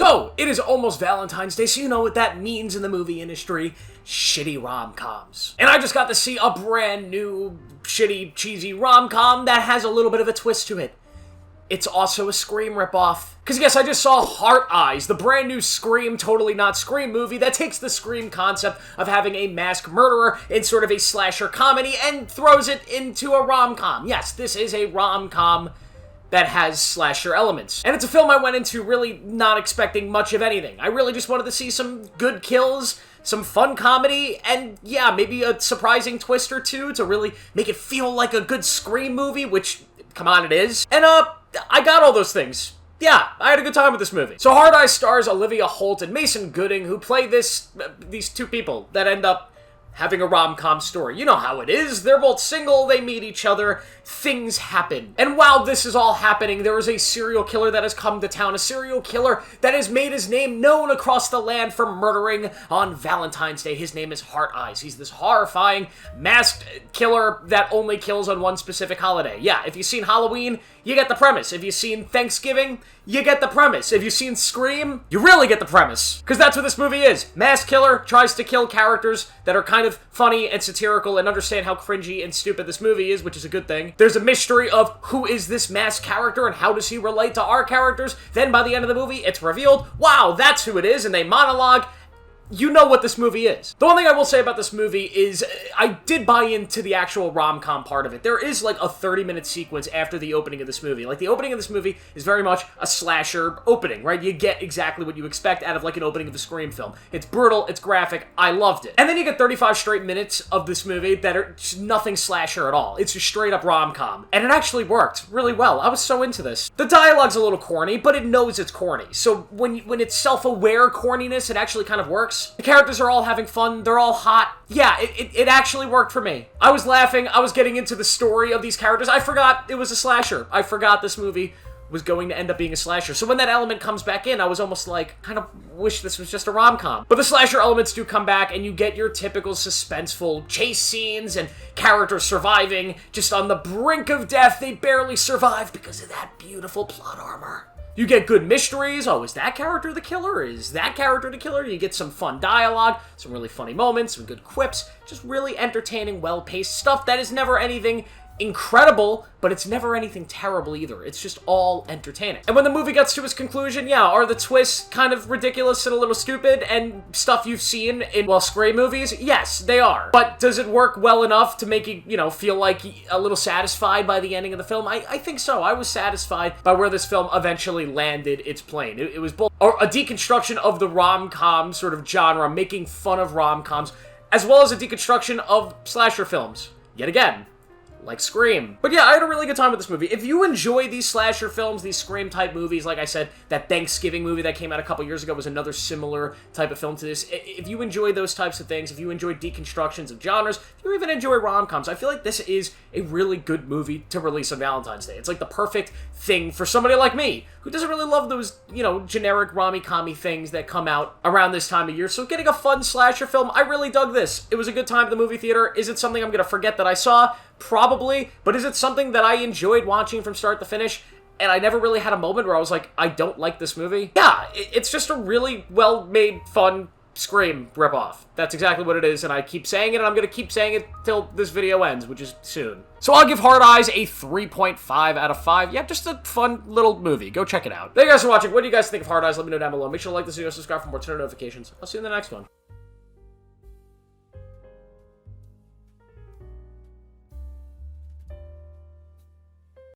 So, it is almost Valentine's Day, so you know what that means in the movie industry. Shitty rom-coms. And I just got to see a brand new, shitty, cheesy rom-com that has a little bit of a twist to it. It's also a Scream ripoff. Because yes, I just saw Heart Eyes, the brand new Scream, totally not Scream movie that takes the Scream concept of having a masked murderer in sort of a slasher comedy and throws it into a rom-com. Yes, this is a rom-com that has slasher elements. And it's a film I went into really not expecting much of anything. I really just wanted to see some good kills, some fun comedy, and yeah, maybe a surprising twist or two to really make it feel like a good Scream movie, which, come on, it is. And I got all those things. Yeah, I had a good time with this movie. So Hard Eyes stars Olivia Holt and Mason Gooding, who play these two people that end up having a rom-com story. You know how it is. They're both single, they meet each other, things happen. And while this is all happening, there is a serial killer that has come to town, a serial killer that has made his name known across the land for murdering on Valentine's Day. His name is Heart Eyes. He's this horrifying, masked killer that only kills on one specific holiday. Yeah, if you've seen Halloween, you get the premise. If you've seen Thanksgiving, you get the premise. If you've seen Scream, you really get the premise. Because that's what this movie is. Masked killer tries to kill characters that are kind of funny and satirical and understand how cringy and stupid this movie is, which is a good thing. There's a mystery of who is this masked character and how does he relate to our characters. Then by the end of the movie, it's revealed, wow, that's who it is, and they monologue. You know what this movie is. The one thing I will say about this movie is I did buy into the actual rom-com part of it. There is like a 30-minute sequence after the opening of this movie. Like, the opening of this movie is very much a slasher opening, right? You get exactly what you expect out of like an opening of a Scream film. It's brutal, it's graphic, I loved it. And then you get 35 straight minutes of this movie that are just nothing slasher at all. It's just straight up rom-com. And it actually worked really well. I was so into this. The dialogue's a little corny, but it knows it's corny. So when it's self-aware corniness, it actually kind of works. The characters are all having fun, they're all hot. Yeah, it actually worked for me. I was laughing, I was getting into the story of these characters. I forgot it was a slasher. I forgot this movie was going to end up being a slasher. So when that element comes back in, I was almost like, kind of wish this was just a rom-com. But the slasher elements do come back, and you get your typical suspenseful chase scenes and characters surviving just on the brink of death. They barely survive because of that beautiful plot armor. You get good mysteries. Oh, is that character the killer? Is that character the killer? You get some fun dialogue, some really funny moments, some good quips, just really entertaining, well-paced stuff that is never anything incredible, but it's never anything terrible either. It's just all entertaining. And when the movie gets to its conclusion, yeah, are the twists kind of ridiculous and a little stupid and stuff you've seen in, well, Scream movies? Yes, they are. But does it work well enough to make you, feel like a little satisfied by the ending of the film? I think so. I was satisfied by where this film eventually landed its plane. It was both a deconstruction of the rom-com sort of genre, making fun of rom-coms, as well as a deconstruction of slasher films. Yet again, like Scream. But yeah, I had a really good time with this movie. If you enjoy these slasher films, these Scream-type movies, like I said, that Thanksgiving movie that came out a couple years ago was another similar type of film to this. If you enjoy those types of things, if you enjoy deconstructions of genres, if you even enjoy rom-coms, I feel like this is a really good movie to release on Valentine's Day. It's like the perfect thing for somebody like me, who doesn't really love those, generic rom-com-y things that come out around this time of year. So getting a fun slasher film, I really dug this. It was a good time at the movie theater. Is it something I'm going to forget that I saw? Probably, but is it something that I enjoyed watching from start to finish, and I never really had a moment where I was like, I don't like this movie? Yeah, it's just a really well-made, fun Scream ripoff. That's exactly what it is, and I keep saying it, and I'm going to keep saying it till this video ends, which is soon. So I'll give Hard Eyes a 3.5 out of 5. Yeah, just a fun little movie. Go check it out. Thank you guys for watching. What do you guys think of Hard Eyes? Let me know down below. Make sure to like this video, subscribe for more turn notifications. I'll see you in the next one.